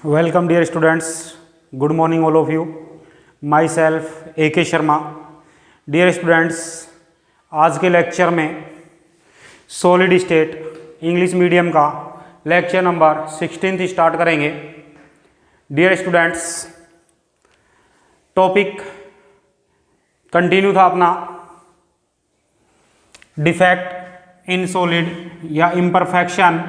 Welcome dear students, good morning all of you. Myself AK Sharma. Dear students, आज के lecture में solid state English medium का lecture number 16 start करेंगे. Dear students, topic continue था अपना defect in solid या imperfection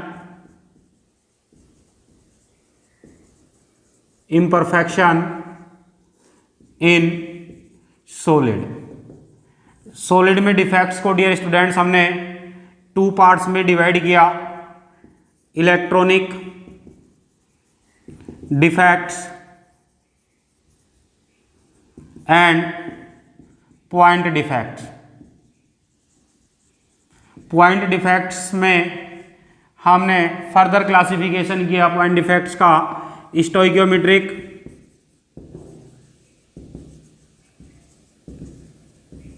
in solid में defects को डियर स्टूडेंट्स हमने 2 पार्ट्स में डिवाइड किया. Electronic defects and point defects. Point defects में हमने फर्दर क्लासिफिकेशन किया पॉइंट डिफेक्ट्स का स्टोइकियोमेट्रिक,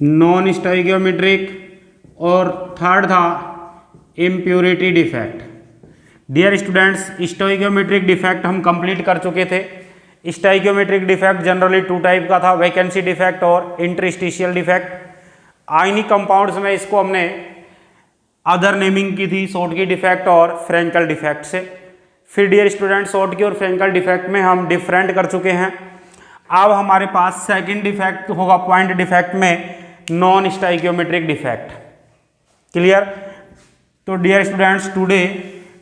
नॉन स्टोइकियोमेट्रिक और थर्ड था impurity defect. Dear students, stoichiometric defect हम कंप्लीट कर चुके थे. स्टोइकियोमेट्रिक डिफेक्ट जनरली 2 टाइप का था, वैकेंसी डिफेक्ट और इंटरस्टिशियल डिफेक्ट. आयनिक कंपाउंड्स में इसको हमने अदर नेमिंग की थी, शॉर्टकी डिफेक्ट और फ्रेंकल डिफेक्ट से. फिर डियर स्टूडेंट, शॉर्टकी और फ्रेंकल डिफेक्ट में हम डिफरेंट कर चुके हैं. अब हमारे पास सेकंड डिफेक्ट होगा पॉइंट डिफेक्ट में नॉन स्टोइकियोमेट्रिक डिफेक्ट. क्लियर? तो dear students, today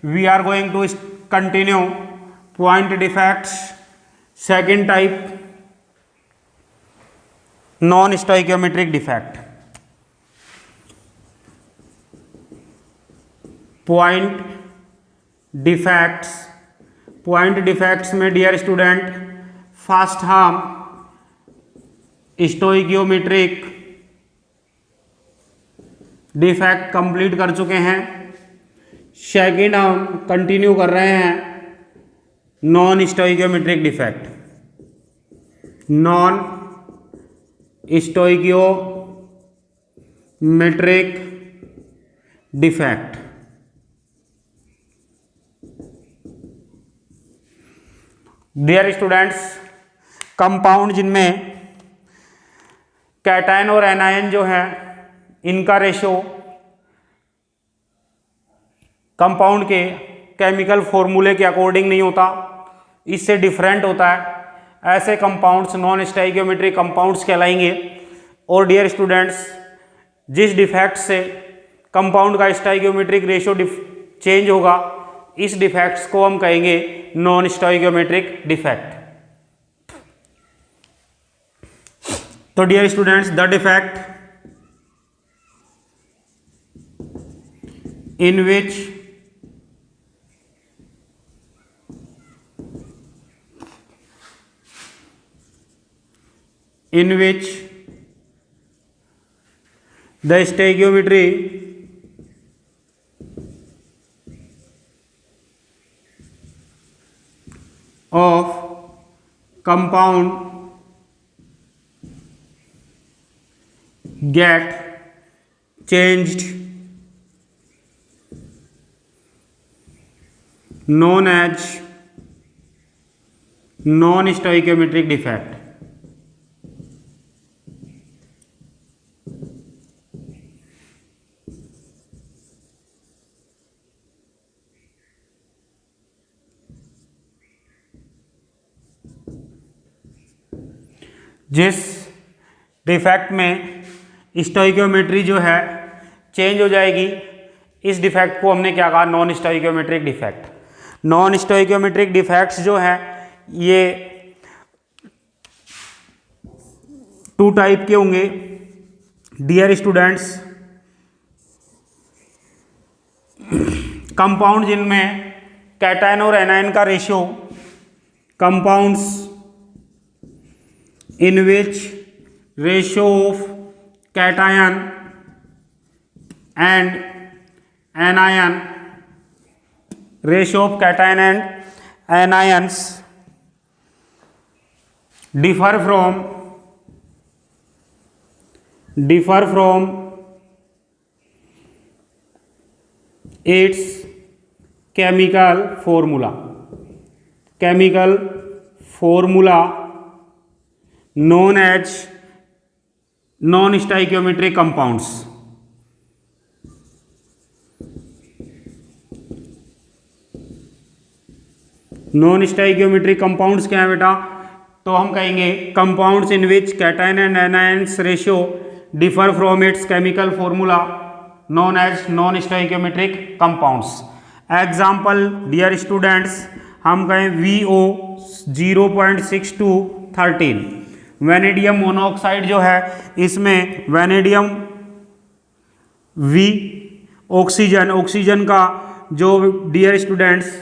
we are going to continue point defects second type non stoichiometric defect. Point defects में डियर स्टूडेंट फर्स्ट हम स्टोइकियोमेट्रिक डिफेक्ट कंप्लीट कर चुके हैं. Second हम continue कर रहे हैं non stoichiometric defect. Non stoichiometric defect. Dear students, compound जिनमें कैटायन और एनायन जो है इनका रेशो कंपाउंड के केमिकल फॉर्मूले के अकॉर्डिंग नहीं होता, इससे डिफरेंट होता है. ऐसे कंपाउंड्स नॉन स्टोइकियोमेट्रिक कंपाउंड्स कहलाएंगे. और डियर स्टूडेंट्स, जिस डिफेक्ट से कंपाउंड का स्टोइकियोमेट्रिक रेशो चेंज होगा, इस डिफेक्ट्स को हम कहेंगे नॉन स्टोइकियोमेट्रिक डिफेक्ट. तो dear students, the defect in which the stoichiometry of compound get changed known as non stoichiometric defect. जिस डिफेक्ट में स्टोइकियोमेट्री जो है चेंज हो जाएगी, इस डिफेक्ट को हमने क्या कहा? Non stoichiometric defect. Non stoichiometric defects जो हैं ये 2 टाइप के होंगे. डियर स्टूडेंट्स, कंपाउंड जिनमें कैटायन और एनायन का ratio, compounds in which ratio of cation and anion, ratio of cation and anions differ from its chemical formula. Chemical formula known as non stoichiometric compounds. Non stoichiometric compounds क्या है बेटा? तो हम कहेंगे compounds in which cation and anions ratio differ from its chemical formula known as non stoichiometric compounds. Example dear students, हम कहें VO 0.6213 vanadium monoxide जो है, इसमें वैनेडियम V ऑक्सीजन का जो डियर स्टूडेंट्स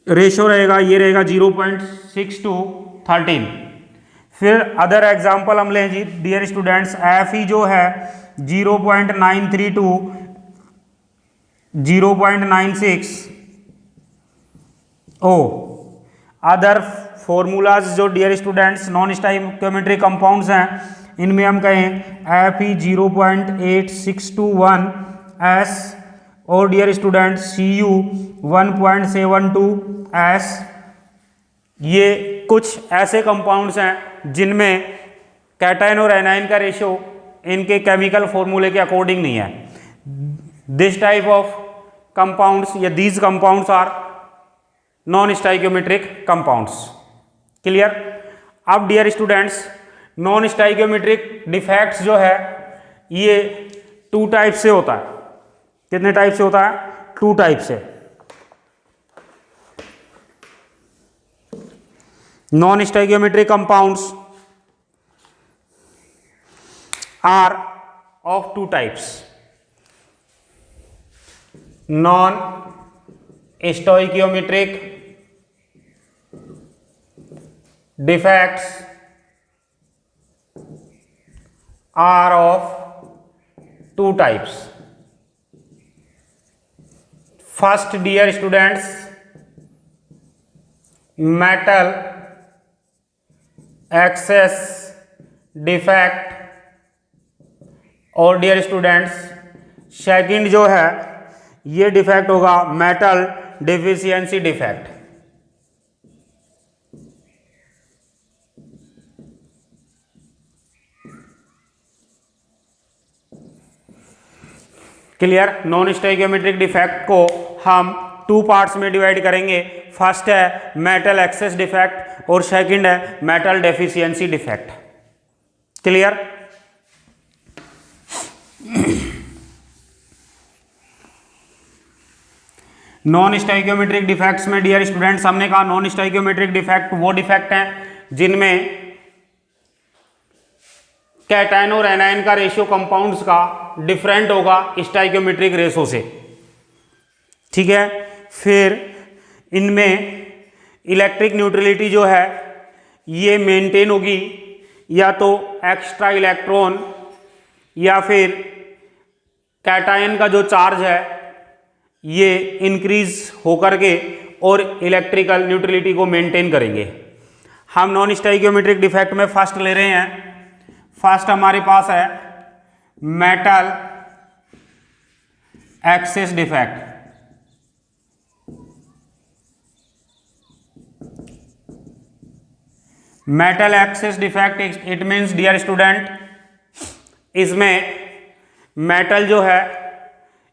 रेशो रहेगा, ये रहेगा 0.6213। फिर अदर एग्जाम्पल हम लें जी डियर स्टूडेंट्स, Fe जो है 0.932 0.96 ओ। अदर फॉर्मूलाज जो dear students non stoichiometric compounds हैं, इनमें हम कहें Fe 0.8621 S और डियर स्टूडेंट्स Cu 1.72 S। ये कुछ ऐसे कंपाउंड्स हैं जिनमें कैटायन और एनायन का रेशियो इनके केमिकल फॉर्मूले के अकॉर्डिंग नहीं है। दिस टाइप ऑफ कंपाउंड्स या these compounds are non stoichiometric compounds. Clear? अब dear students, non stoichiometric defects जो है ये 2 टाइप से होता है। कितने टाइप से होता है? 2 टाइप से। Non stoichiometric compounds are of 2 types. Non stoichiometric defects are of 2 types. First, dear students, metal excess defect, और डियर स्टूडेंट्स सेकंड जो है ये डिफेक्ट होगा metal deficiency defect. Clear? Non stoichiometric defect को हम 2 पार्ट्स में divide करेंगे। First है मेटल एक्सेस डिफेक्ट और सेकंड है metal deficiency defect. Clear? Non stoichiometric defects में डियर स्टूडेंट्स हमने कहा नॉन स्टोइकियोमेट्रिक डिफेक्ट वो डिफेक्ट हैं जिनमें कैटायन और एनायन का रेशियो कंपाउंड्स का डिफरेंट होगा स्टोइकियोमेट्रिक रेशो से। ठीक है? फिर इनमें इलेक्ट्रिक न्यूट्रलिटी जो है ये मेंटेन होगी, या तो एक्स्ट्रा इलेक्ट्रॉन या फिर कैटायन का जो चार्ज है ये इंक्रीज होकर के और इलेक्ट्रिकल न्यूट्रलिटी को मेंटेन करेंगे। हम नॉन स्टोइकियोमेट्रिक डिफेक्ट में फर्स्ट ले रहे हैं। फर्स्ट हमारे पास है metal excess defect. Metal excess defect it means dear student, इसमें मेटल जो है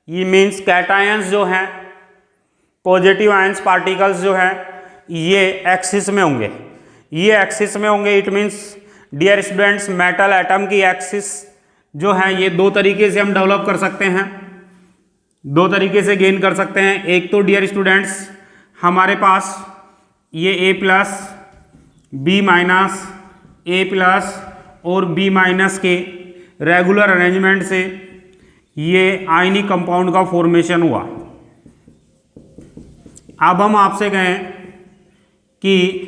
ये मीन्स कैटायंस जो हैं, पॉजिटिव आयंस पार्टिकल्स जो हैं ये एक्सिस में होंगे। ये एक्सिस में होंगे it means dear students metal atom की एक्सिस जो है ये 2 तरीके से हम डेवलप कर सकते हैं, 2 तरीके से गेन कर सकते हैं। एक तो डियर स्टूडेंट्स हमारे पास ये A+, B-, A+ और B- के रेगुलर अरेंजमेंट से ये आयनिक कंपाउंड का फॉर्मेशन हुआ। अब हम आपसे कहें कि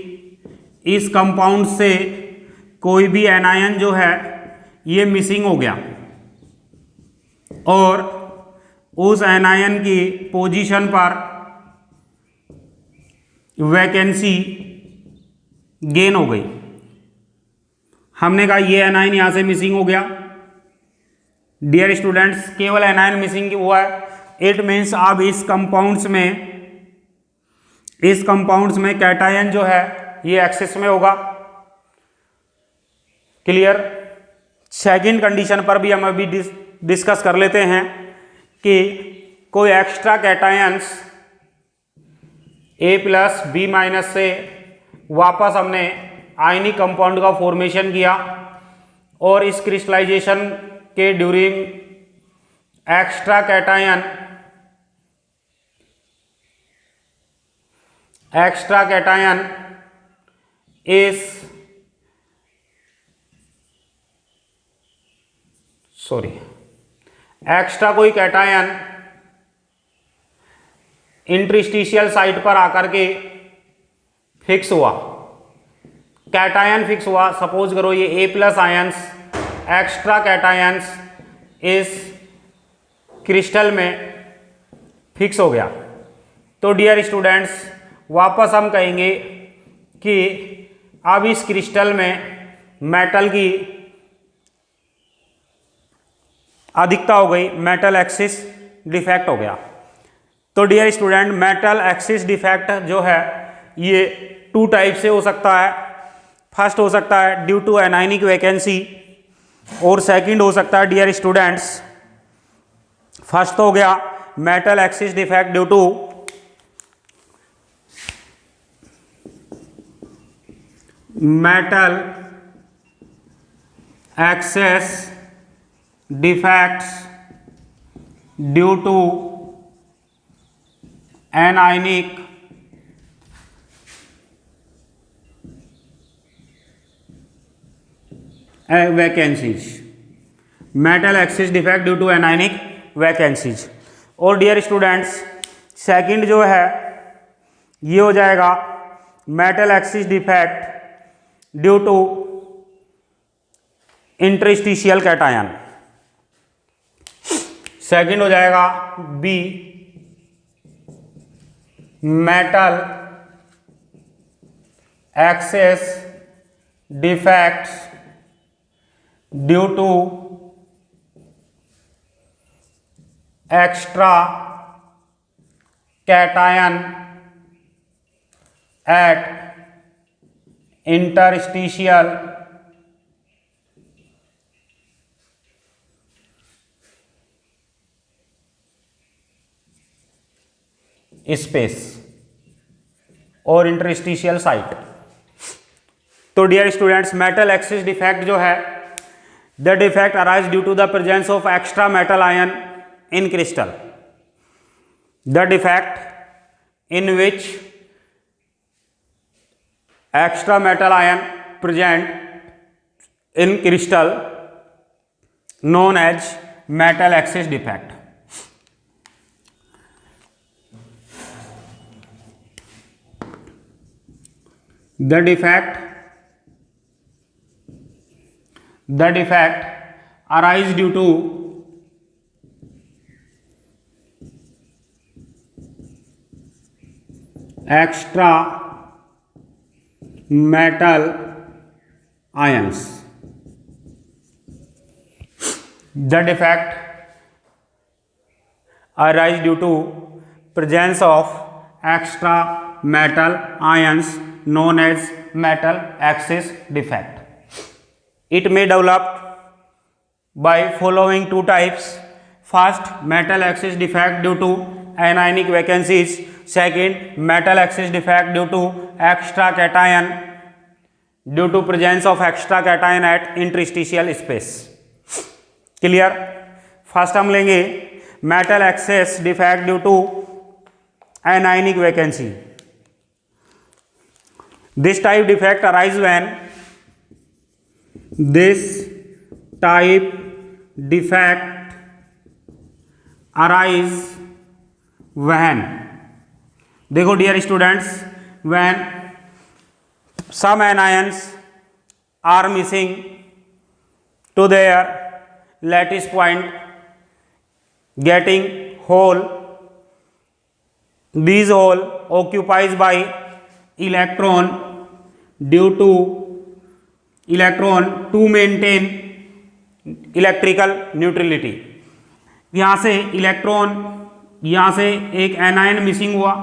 इस कंपाउंड से कोई भी एनायन जो है ये मिसिंग हो गया और उस एनायन की पोजीशन पर वैकेंसी गेन हो गई। हमने कहा ये एनायन यहां से मिसिंग हो गया। डियर स्टूडेंट्स केवल एनायन मिसिंग हुआ है, इट मीन्स अब इस कंपाउंड्स में इस कंपाउंड्स में कैटायन जो है ये एक्सिस में होगा। क्लियर। सेकंड कंडीशन पर भी हम अभी डिस्कस कर लेते हैं कि कोई एक्स्ट्रा कैटायंस A+B- से वापस हमने आयनिक कंपाउंड का फॉर्मेशन किया और इस क्रिस्टलाइजेशन के during extra cation is extra कोई कैटायन इंटरस्टिशियल साइट पर आकर के फिक्स हुआ, कैटायन फिक्स हुआ। सपोज करो ये A+ आयंस एक्स्ट्रा कैटायंस इस क्रिस्टल में फिक्स हो गया, तो डियर स्टूडेंट्स वापस हम कहेंगे कि अब इस क्रिस्टल में मेटल की अधिकता हो गई, मेटल एक्सिस डिफेक्ट हो गया। तो dear student metal excess defect जो है ये 2 टाइप से हो सकता है। फर्स्ट हो सकता है ड्यू टू एनायनिक वैकेंसी और सेकंड हो सकता है डियर स्टूडेंट्स, फर्स्ट तो हो गया metal excess defect due to metal excess defects due to anionic vacancies, metal excess defect due to anionic vacancies. और डियर स्टूडेंट्स सेकंड जो है ये हो जाएगा metal excess defect due to interstitial cation. Second हो जाएगा B metal excess defects due to extra cation at interstitial space और interstitial site. तो dear students metal excess defect जो है the defect arise due to the presence of extra metal ion in crystal, the defect in which extra metal ion present in crystal known as metal axis defect. The defect arise due to extra metal ions. The defect arise due to presence of extra metal ions known as metal axis defect. It may develop by following two types. First, metal axis defect due to anionic vacancies. Second, metal axis defect due to extra cation due to presence of extra cation at interstitial space. Clear. First हम लेंगे metal excess defect due to anionic vacancy. This type defect arise when देखो dear students, when some anions are missing to their lattice point getting hole, these hole occupies by electron due to electron to maintain electrical neutrality. यहाँ से electron, यहाँ से एक anion missing हुआ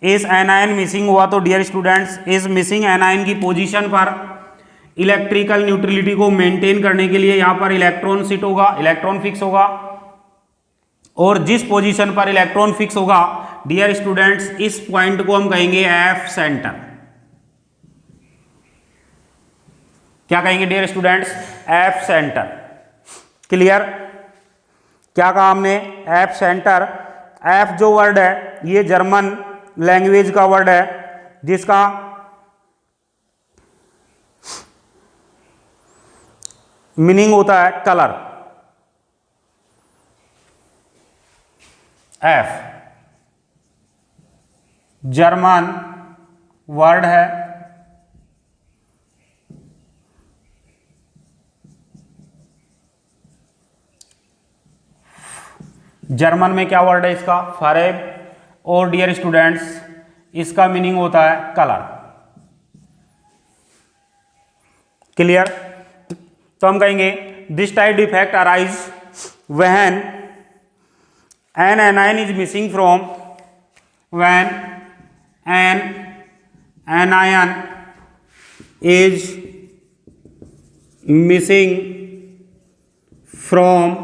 इस anion missing हुआ तो डियर स्टूडेंट्स इस मिसिंग एनायन की पोजीशन पर इलेक्ट्रिकल न्यूट्रलिटी को मेंटेन करने के लिए यहां पर इलेक्ट्रॉन सिट होगा, इलेक्ट्रॉन फिक्स होगा, और जिस पोजीशन पर इलेक्ट्रॉन फिक्स होगा डियर स्टूडेंट्स इस पॉइंट को हम कहेंगे एफ सेंटर। क्या कहेंगे dear students? F centre. Clear? क्या कहा हमने? F centre. एफ जो वर्ड है ये जर्मन लैंग्वेज का वर्ड है जिसका मीनिंग होता है कलर। एफ जर्मन वर्ड है जर्मन में क्या वर्ड है इसका? फारेब। और डियर स्टूडेंट्स इसका मीनिंग होता है कलर। क्लियर? तो हम कहेंगे this type defect arise when an anion is missing from when an anion is missing from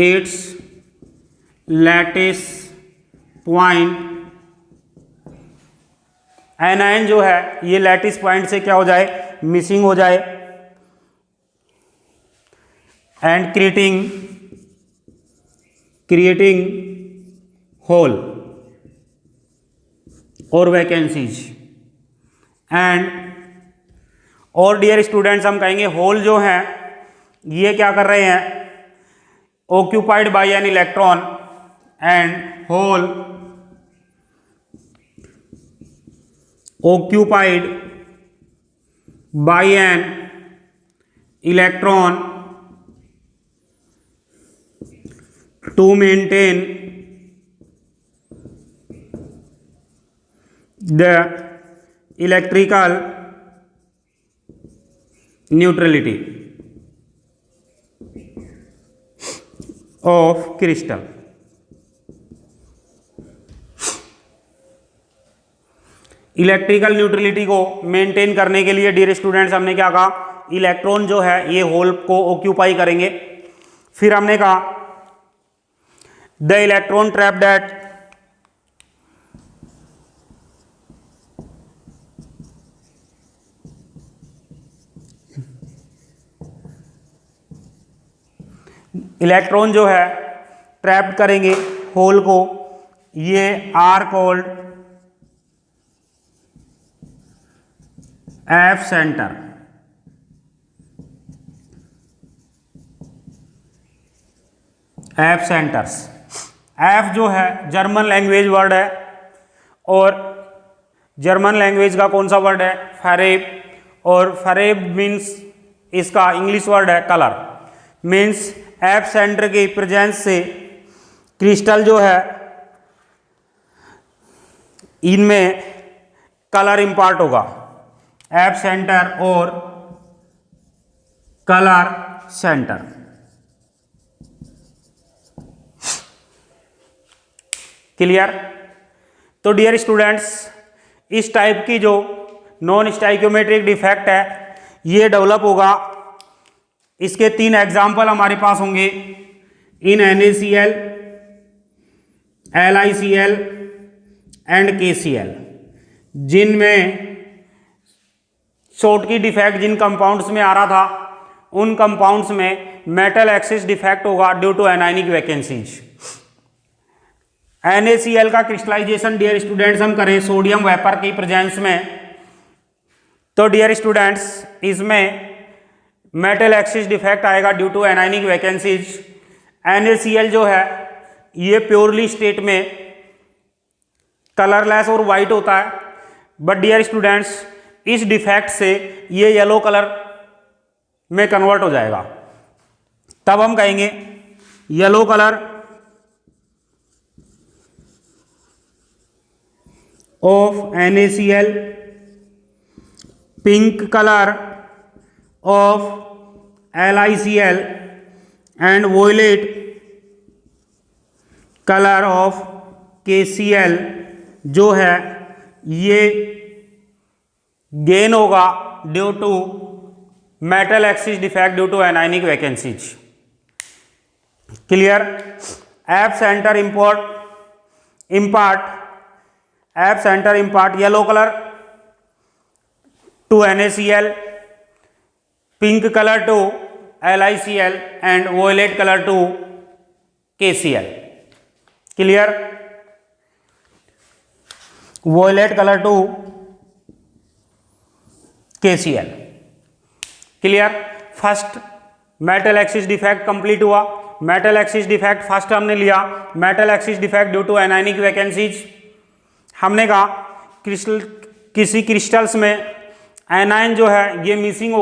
its lattice point। Anion जो है ये लैटिस पॉइंट से क्या हो जाए? मिसिंग हो जाए एंड क्रिएटिंग होल और वैकेंसीज एंड। और डियर स्टूडेंट्स हम कहेंगे होल जो है ये क्या कर रहे हैं? Occupied by an electron and hole occupied by an electron to maintain the electrical neutrality of crystal। Electrical neutrality को मेंटेन करने के लिए डियर स्टूडेंट्स हमने क्या कहा? इलेक्ट्रॉन जो है ये होल को ऑक्यूपाई करेंगे। फिर हमने कहा the electron trapped at electron जो है ट्रैप्ड करेंगे होल को, ये are called F centre. F centres. F जो है जर्मन लैंग्वेज वर्ड है और जर्मन लैंग्वेज का कौन सा वर्ड है? फरेब। और फरेब मीन्स इसका इंग्लिश वर्ड है कलर। मीन्स एफ सेंटर के प्रेजेंस से क्रिस्टल जो है इनमें कलर इंपार्ट होगा। एफ सेंटर और कलर सेंटर। क्लियर? तो डियर स्टूडेंट्स इस टाइप की जो नॉन स्टाइकियोमेट्रिक डिफेक्ट है ये डेवलप होगा। इसके 3 एग्जाम्पल हमारे पास होंगे in NaCl, LiCl and KCl, जिनमें शॉर्ट की डिफेक्ट जिन कंपाउंड्स में आ रहा था उन कंपाउंड्स में मेटल एक्सिस डिफेक्ट होगा due to anionic vacancies. NaCl का क्रिस्टलाइजेशन डियर स्टूडेंट्स हम करें सोडियम वेपर की प्रेजेंस में, तो डियर स्टूडेंट्स इसमें मेटल एक्सिस डिफेक्ट आएगा due to anionic vacancies. NaCl जो है ये प्योरली स्टेट में कलरलेस और वाइट होता है, बट डियर स्टूडेंट्स इस डिफेक्ट से ये येलो कलर में कन्वर्ट हो जाएगा। तब हम कहेंगे yellow colour of NaCl, pink colour of LiCl and violet colour of KCl जो है ये गेन होगा due to metal excess defect due to anionic vacancies. Clear. F centre impart yellow colour to NaCl, pink colour to LiCl and violet colour to KCl। Clear. Violet colour to KCl। Clear. First metal excess defect complete हुआ। Metal excess defect first हमने लिया, metal excess defect due to anionic vacancies. हमने कहा किसी crystals में anion जो है ये मिसिंग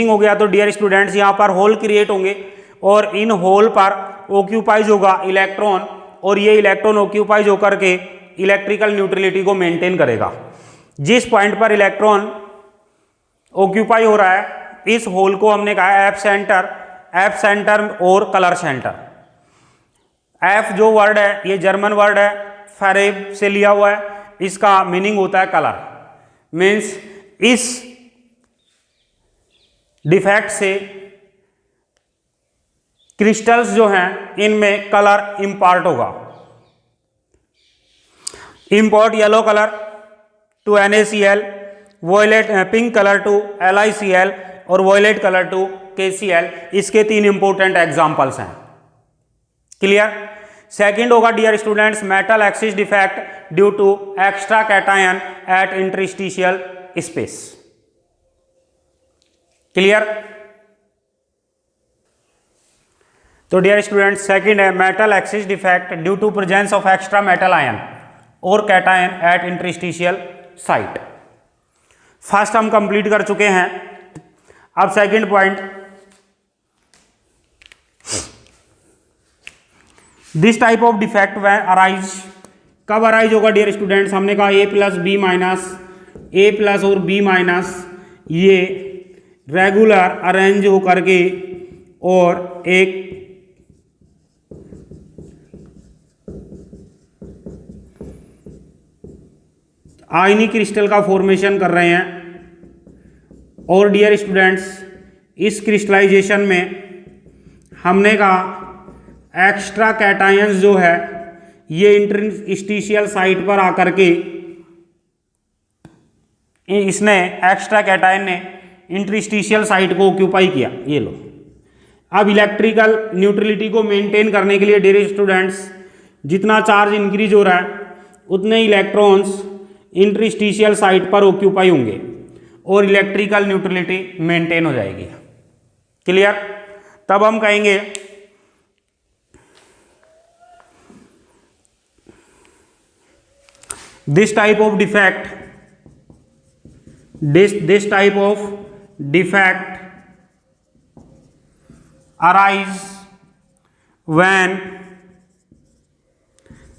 हो गया तो डियर स्टूडेंट्स यहाँ पर होल क्रिएट होंगे और इन होल पर ऑक्यूपाइज होगा इलेक्ट्रॉन, और ये इलेक्ट्रॉन ऑक्यूपाइज होकर के इलेक्ट्रिकल न्यूट्रलिटी को मेंटेन करेगा। जिस पॉइंट पर इलेक्ट्रॉन ऑक्यूपाई हो रहा है इस होल को हमने कहा एफ सेंटर और कलर सेंटर। एफ जो वर्ड है ये जर्मन वर्ड है, फेरेब से लिया हुआ है, इसका मीनिंग होता है कलर। मीन्स इस डिफेक्ट से क्रिस्टल्स जो हैं इनमें कलर इंपार्ट होगा। Import yellow colour to NaCl, violet pink colour to LiCl और वोयलेट कलर टू KCl। इसके 3 इंपॉर्टेंट एग्जांपल्स हैं। क्लियर। सेकंड होगा dear students metal excess defect due to extra cation at interstitial space. Clear. तो dear students second है metal excess defect due to presence of extra metal ion और cation at interstitial site. First हम complete कर चुके हैं। अब second point, this type of defect when arise, कब arise होगा डियर स्टूडेंट्स? हमने कहा A plus B minus, A plus और B माइनस ये रेगुलर अरेंज होकर के और एक आयनी क्रिस्टल का फॉर्मेशन कर रहे हैं। और डियर स्टूडेंट्स इस क्रिस्टलाइजेशन में हमने कहा एक्स्ट्रा कैटायंस जो है ये इंटरस्टिशियल साइट पर आकर के इसने एक्स्ट्रा कैटायन ने इंटरस्टिशियल साइट को ऑक्यूपाई किया। ये लो, अब इलेक्ट्रिकल न्यूट्रलिटी को मेंटेन करने के लिए डियर स्टूडेंट्स जितना चार्ज इंक्रीज हो रहा है उतने इलेक्ट्रॉन्स इंटरस्टिशियल साइट पर ऑक्यूपाई होंगे और इलेक्ट्रिकल न्यूट्रलिटी मेंटेन हो जाएगी। क्लियर। तब हम कहेंगे this type of defect arise when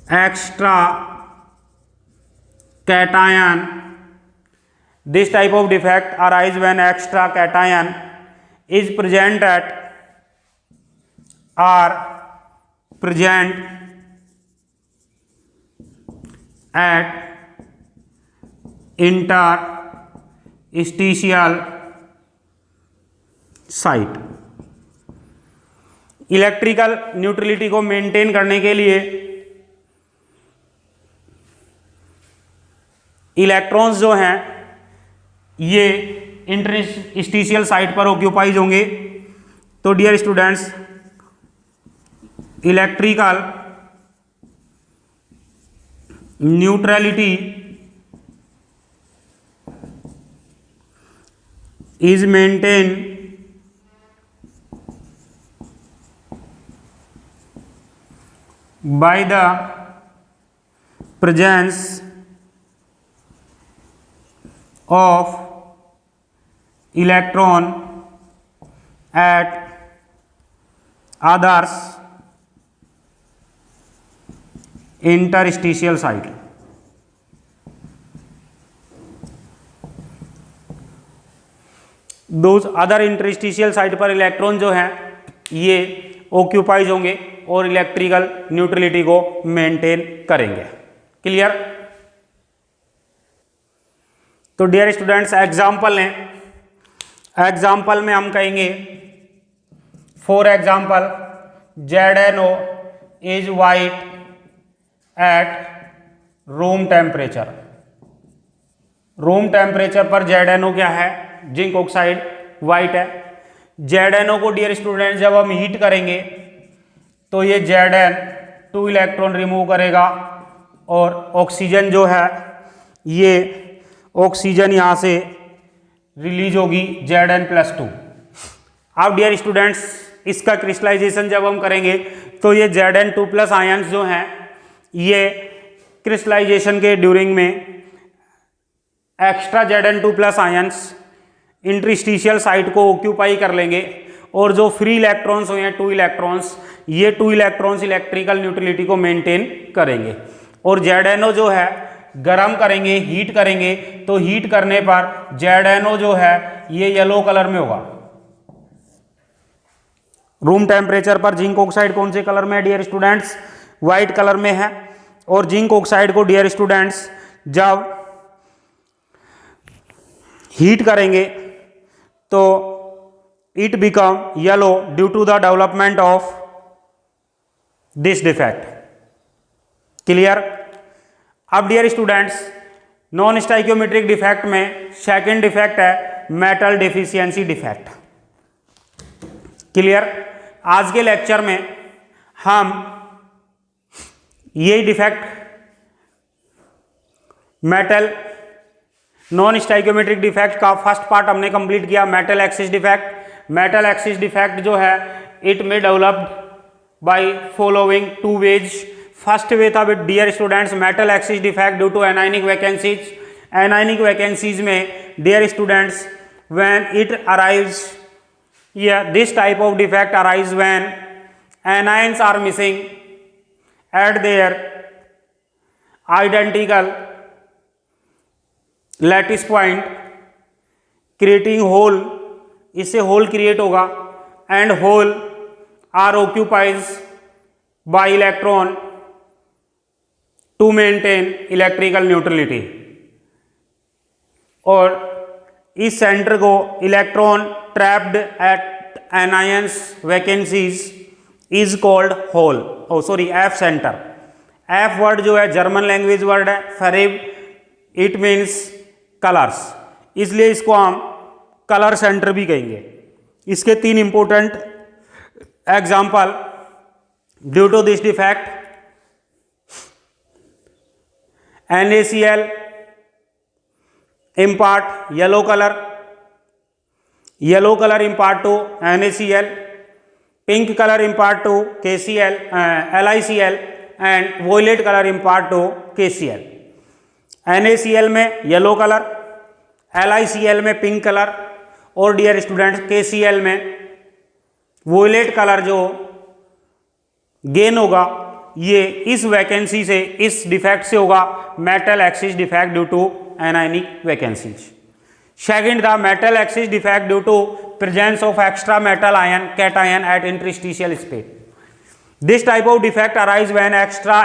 extra cation, this type of defect arise when extra cation is present at or present at interstitial site। Electrical neutrality को maintain करने के लिए electrons जो हैं ये इंटरस्टिशियल साइट पर ऑक्यूपाइज होंगे। तो dear students electrical neutrality is maintain by the presence of electron at others interstitial site। Those other interstitial site पर इलेक्ट्रॉन जो हैं ये ऑक्यूपाइज होंगे और इलेक्ट्रिकल न्यूट्रलिटी को मेंटेन करेंगे। क्लियर। तो डियर स्टूडेंट्स एग्जाम्पल लें, एग्जाम्पल में हम कहेंगे for example ZNO is white at room temperature. Room temperature पर ZNO क्या है, जिंक ऑक्साइड वाइट है। ZNO को डियर स्टूडेंट जब हम हीट करेंगे तो ये Zn 2 इलेक्ट्रॉन रिमूव करेगा और ऑक्सीजन जो है ये ऑक्सीजन यहाँ से रिलीज होगी Zn+2। अब डियर स्टूडेंट्स इसका क्रिस्टलाइजेशन जब हम करेंगे तो ये Zn2+ आयंस जो हैं ये क्रिस्टलाइजेशन के ड्यूरिंग में extra Zn2+ ions interstitial site को ऑक्यूपाई कर लेंगे और जो फ्री इलेक्ट्रॉन्स हुए हैं 2 इलेक्ट्रॉन्स, ये 2 इलेक्ट्रॉन्स इलेक्ट्रिकल न्यूट्रलिटी को मेंटेन करेंगे। और ZNO जो है गर्म करेंगे, हीट करेंगे, तो हीट करने पर ZNO जो है ये येलो कलर में होगा। रूम टेम्परेचर पर जिंक ऑक्साइड कौन से कलर में है डियर स्टूडेंट्स, व्हाइट कलर में है। और जिंक ऑक्साइड को डियर स्टूडेंट्स जब हीट करेंगे तो it become yellow due to the development of this defect. Clear. अब dear students non stoichiometric defect में सेकंड डिफेक्ट है मेटल डेफिशिएंसी डिफेक्ट। क्लियर। आज के लेक्चर में हम ये defect metal non stoichiometric defect का फर्स्ट पार्ट हमने कंप्लीट किया, metal excess defect. Metal excess defect जो है इट में developed by following 2 veg. First way था with dear students metal excess defect due to anionic vacancies. Anionic vacancies में dear students when it arrives, this type of defect arise when anions are missing at their identical lattice point, creating hole, इससे hole create होगा and hole are occupies by electron to maintain electrical neutrality. और इस centre को electron trapped at anions vacancies is called hole, F centre. F word जो है German language word है, फरेब, it means colours, इसलिए इसको हम कलर सेंटर भी कहेंगे। इसके 3 important example due to this defect NaCl impart yellow color impart to NaCl, pink color impart to KCl, LiCl and violet color impart to KCl। NaCl में yellow colour, LiCl में pink colour और dear students KCl में violet colour जो gain होगा ये इस vacancy से, इस डिफेक्ट से होगा, metal excess defect due to anionic vacancies. Second था metal excess defect due to presence of extra metal ion cation at interstitial space. This type of defect arise when extra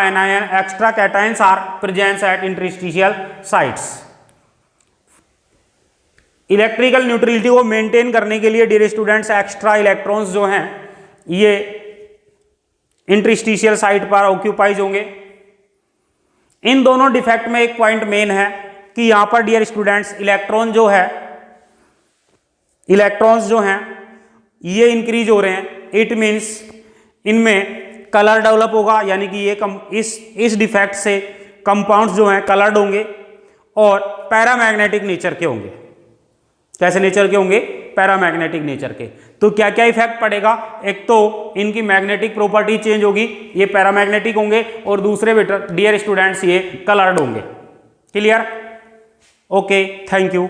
cations are present at interstitial sites। Electrical neutrality को maintain करने के लिए dear students extra electrons जो हैं ये interstitial site पर occupies होंगे। इन दोनों डिफेक्ट में एक पॉइंट मेन है कि यहां पर डियर स्टूडेंट्स इलेक्ट्रॉन्स जो हैं ये इंक्रीज हो रहे हैं। इट मीन्स इनमें कलर डेवलप होगा, यानी कि ये इस डिफेक्ट से कंपाउंड्स जो हैं कलर्ड होंगे और पैरामैग्नेटिक नेचर के होंगे। कैसे नेचर के होंगे? पैरामैग्नेटिक नेचर के। तो क्या क्या इफेक्ट पड़ेगा? एक तो इनकी मैग्नेटिक प्रॉपर्टी चेंज होगी, ये पैरामैग्नेटिक होंगे, और दूसरे बेटर डियर स्टूडेंट्स ये कलर्ड होंगे। क्लियर? Okay, thank you.